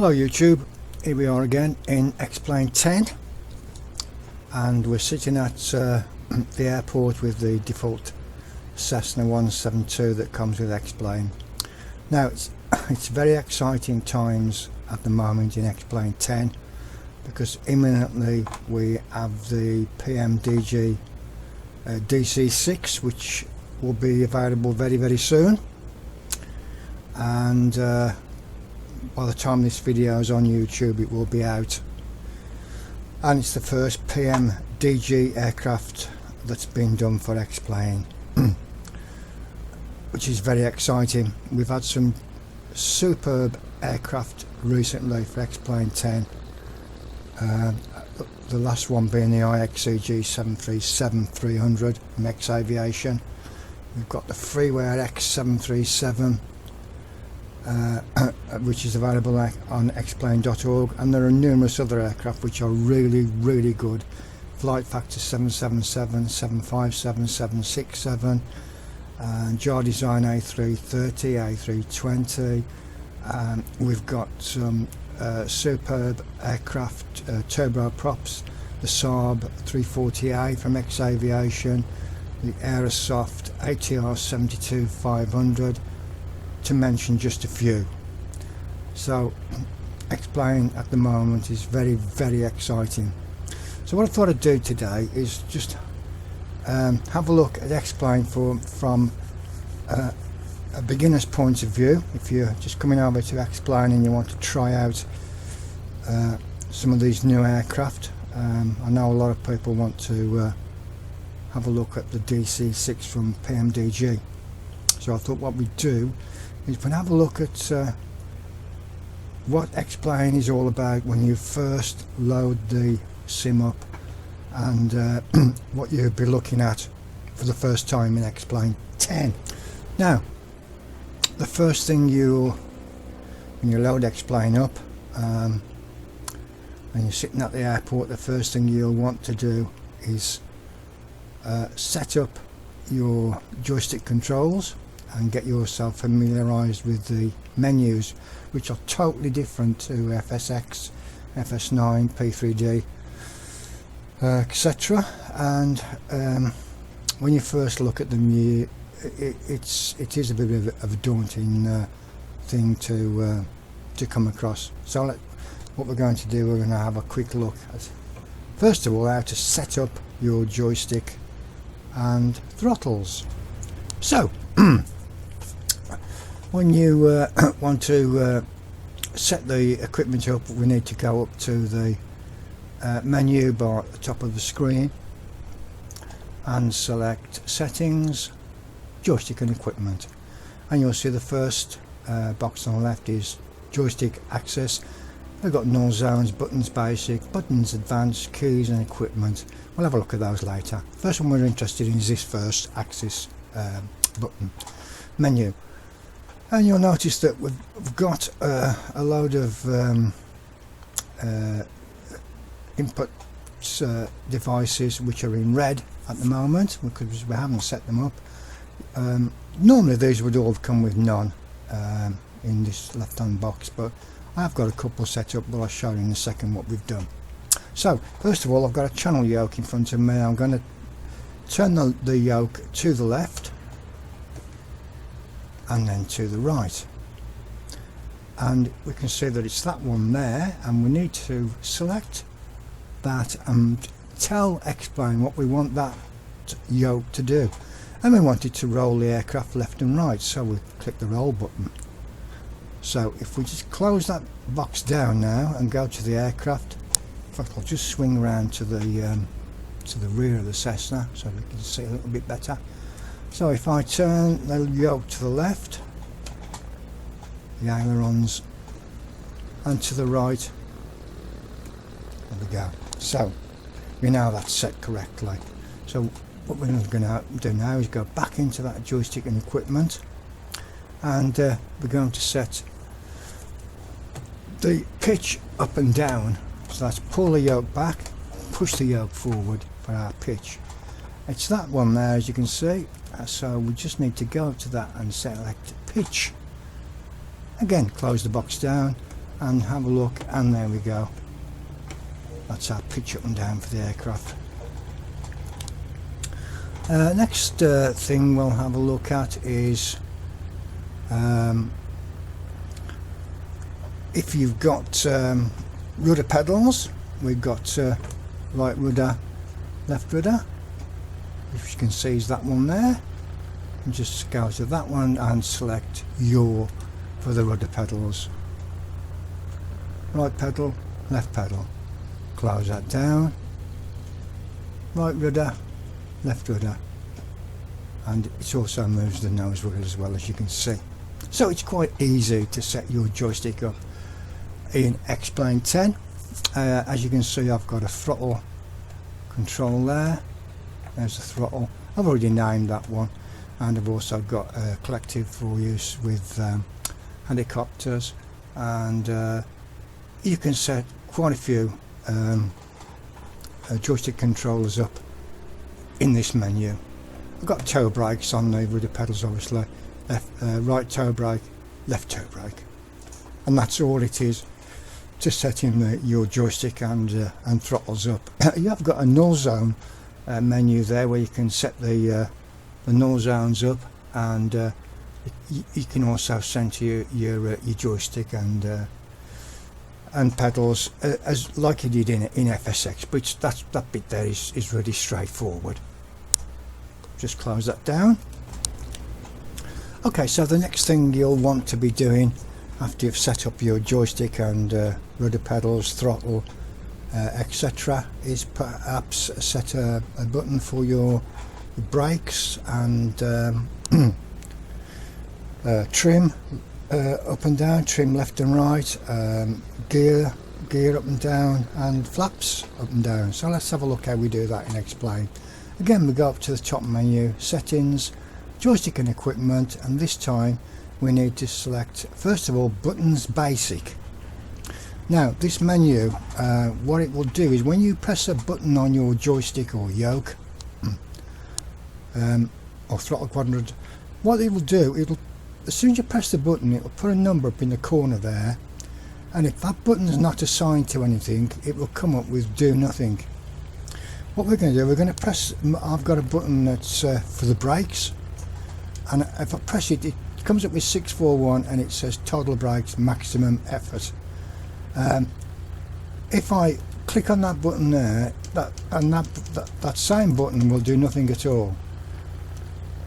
Hello YouTube, here we are again in X-Plane 10 and we're sitting at the airport with the default Cessna 172 that comes with X-Plane. Now it's very exciting times at the moment in X-Plane 10 because imminently we have the PMDG DC6 which will be available very soon, and by the time this video is on YouTube it will be out, and it's the first PMDG aircraft that's been done for X-Plane which is very exciting. We've had some superb aircraft recently for X-Plane 10, the last one being the IXCG 737-300 from X Aviation. We've got the Freeware X737 which is available on xplane.org, and there are numerous other aircraft which are really good. Flight Factor 777, 757, 767, JAR Design A330, A320. We've got some superb aircraft turboprops, the Saab 340A from X Aviation, the Aerosoft ATR 72-500, to mention just a few. So X-Plane at the moment is very exciting. So what I thought I'd do today is just have a look at X-Plane from a beginner's point of view. If you're just coming over to X-Plane and you want to try out some of these new aircraft, I know a lot of people want to have a look at the DC6 from PMDG. So I thought what we'd do is we'd have a look at what X-Plane is all about when you first load the sim up, and what you'll be looking at for the first time in X-Plane 10. Now, the first thing when you load X-Plane up and you're sitting at the airport, the first thing you'll want to do is set up your joystick controls and get yourself familiarized with the menus, which are totally different to FSX, FS9, P3D, etc. And when you first look at them, it is a bit of a daunting thing to come across. So what we're going to do, we're going to have a quick look at, first of all, how to set up your joystick and throttles. So when you want to set the equipment up, we need to go up to the menu bar at the top of the screen and select Settings, Joystick and Equipment, and you'll see the first box on the left is Joystick Access. We've got null zones, buttons basic, buttons advanced, keys and equipment. We'll have a look at those later. First one we're interested in is this first axis button menu, and you'll notice that we've got a load of input devices which are in red at the moment because we haven't set them up. Normally these would all come with none in this left hand box, but I've got a couple set up, but I'll show you in a second what we've done. So first of all, I've got a channel yoke in front of me. I'm going to turn the yoke to the left and then to the right, and we can see that it's that one there, and we need to select that and tell X-Plane what we want that yoke to do, and we want it to roll the aircraft left and right, so we click the roll button. So if we just close that box down now and go to the aircraft, in fact I'll just swing around to the rear of the Cessna so we can see a little bit better. So if I turn the yoke to the left, the ailerons, and to the right, there we go. So we know that's set correctly. So what we're going to do now is go back into that joystick and equipment, and we're going to set the pitch up and down. So let's pull the yoke back, push the yoke forward for our pitch. It's that one there, as you can see. So we just need to go to that and select pitch. Again, close the box down and have a look, and there we go. That's our pitch up and down for the aircraft. Next thing we'll have a look at is if you've got rudder pedals. We've got right rudder, left rudder, which you can see is that one there. And just go to that one and select yaw for the rudder pedals. Right pedal, left pedal. Close that down. Right rudder, left rudder, and it also moves the nose wheel as well, as you can see. So it's quite easy to set your joystick up in X-Plane 10. As you can see, I've got a throttle control there. There's the throttle. I've already named that one, and I've also got a collective for use with helicopters, and you can set quite a few joystick controllers up in this menu. I've got toe brakes on the rudder pedals, obviously. Right toe brake, left toe brake, and that's all it is to setting your joystick and throttles up. You have got a null zone menu there where you can set the null zones up, and you can also center your joystick and pedals as like you did in FSX, but that bit there is really straightforward. Just close that down. Okay, so the next thing you'll want to be doing after you've set up your joystick and rudder pedals, throttle, etc., is perhaps set a button for your brakes and trim up and down, trim left and right, gear up and down, and flaps up and down. So let's have a look how we do that in X-Plane. Again, we go up to the top menu, settings, joystick and equipment, and this time we need to select first of all buttons basic. Now this menu, what it will do is when you press a button on your joystick or yoke or throttle quadrant, what it will do, as soon as you press the button, it will put a number up in the corner there, and if that button is not assigned to anything, it will come up with do nothing. What we're going to do, we're going to press, I've got a button that's for the brakes, and if I press it, it comes up with 641 and it says total brakes maximum effort. If I click on that button there, that same button will do nothing at all.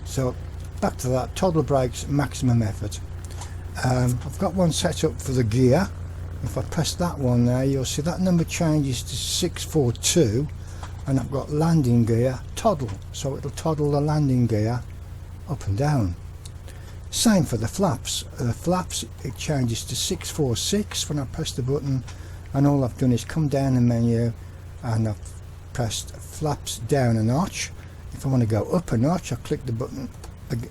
So back to that, total brakes maximum effort. I've got one set up for the gear. If I press that one there, you'll see that number changes to 642, and I've got landing gear toddle, so it'll toddle the landing gear up and down. Same for the flaps. The flaps, it changes to 646 when I press the button, and all I've done is come down the menu and I've pressed flaps down a notch. If I want to go up a notch, I click the button,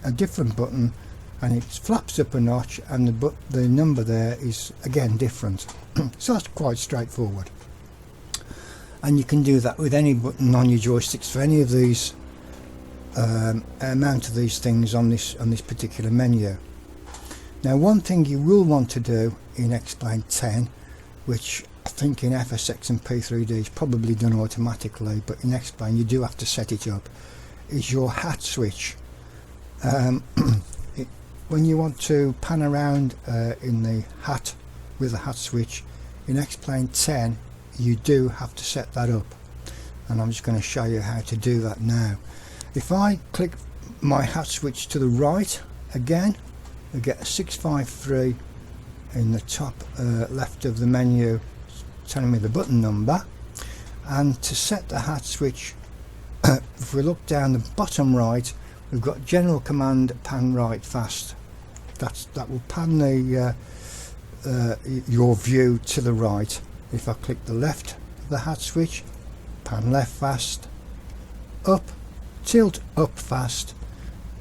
a different button, and it flaps up a notch, and the number there is again different. So that's quite straightforward, and you can do that with any button on your joysticks for any of these amount of these things on this particular menu. Now one thing you will want to do in X-Plane 10, which I think in FSX and P3D is probably done automatically, but in X-Plane you do have to set it up, is your hat switch. When you want to pan around in the hat with the hat switch in X-Plane 10, you do have to set that up, and I'm just going to show you how to do that now. If I click my hat switch to the right again, we get a 653 in the top left of the menu telling me the button number, and to set the hat switch, if we look down the bottom right, we've got general command pan right fast. That will pan your view to the right. If I click the left of the hat switch, pan left fast, up, tilt up fast,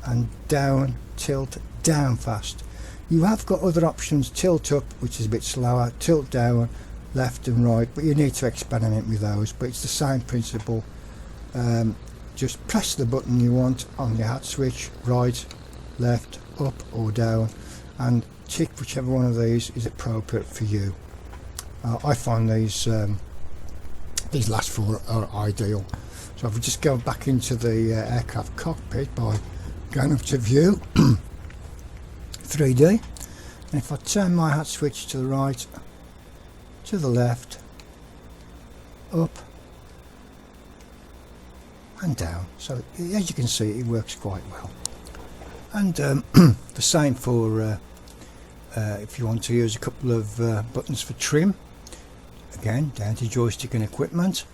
and down, tilt down fast. You have got other options, tilt up, which is a bit slower, tilt down, left and right, but you need to experiment with those, but it's the same principle. Just press the button you want on your hat switch, right, left, up or down, and tick whichever one of these is appropriate for you. I find these last four are ideal. So if we just go back into the aircraft cockpit by going up to view 3D, and if I turn my hat switch to the right, to the left, up and down, so as you can see it works quite well. And the same for if you want to use a couple of buttons for trim, again down to joystick and equipment,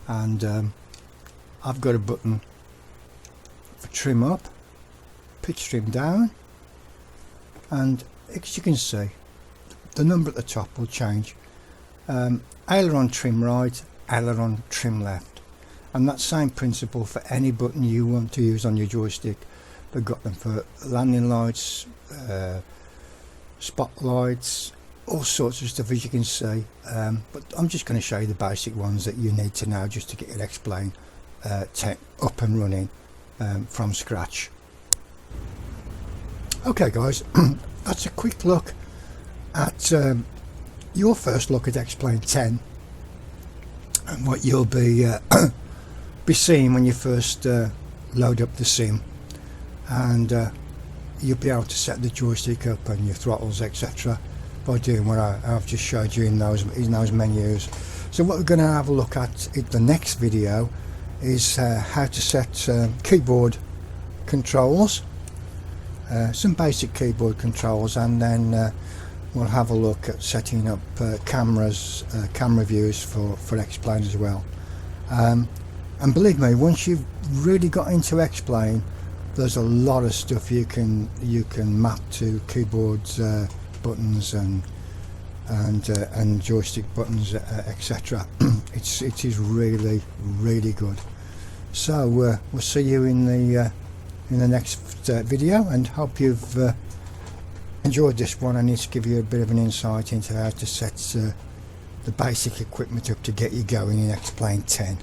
and I've got a button for trim up, pitch trim down, and as you can see the number at the top will change. Aileron trim right, aileron trim left, and that same principle for any button you want to use on your joystick. They've got them for landing lights, spotlights, all sorts of stuff, as you can see, but I'm just going to show you the basic ones that you need to know just to get it explained up and running from scratch. Okay guys, that's a quick look at your first look at X-Plane 10 and what you'll be seeing when you first load up the sim, and you'll be able to set the joystick up and your throttles, etc., by doing what I've just showed you in those menus. So what we're going to have a look at in the next video is how to set keyboard controls, some basic keyboard controls, and then we'll have a look at setting up camera views for X-Plane as well. And believe me, once you've really got into X-Plane, there's a lot of stuff you can map to keyboards, buttons and joystick buttons, etc. It is really good. So we'll see you in the next video, and hope you've enjoyed this one. I need to give you a bit of an insight into how to set the basic equipment up to get you going in X-Plane 10.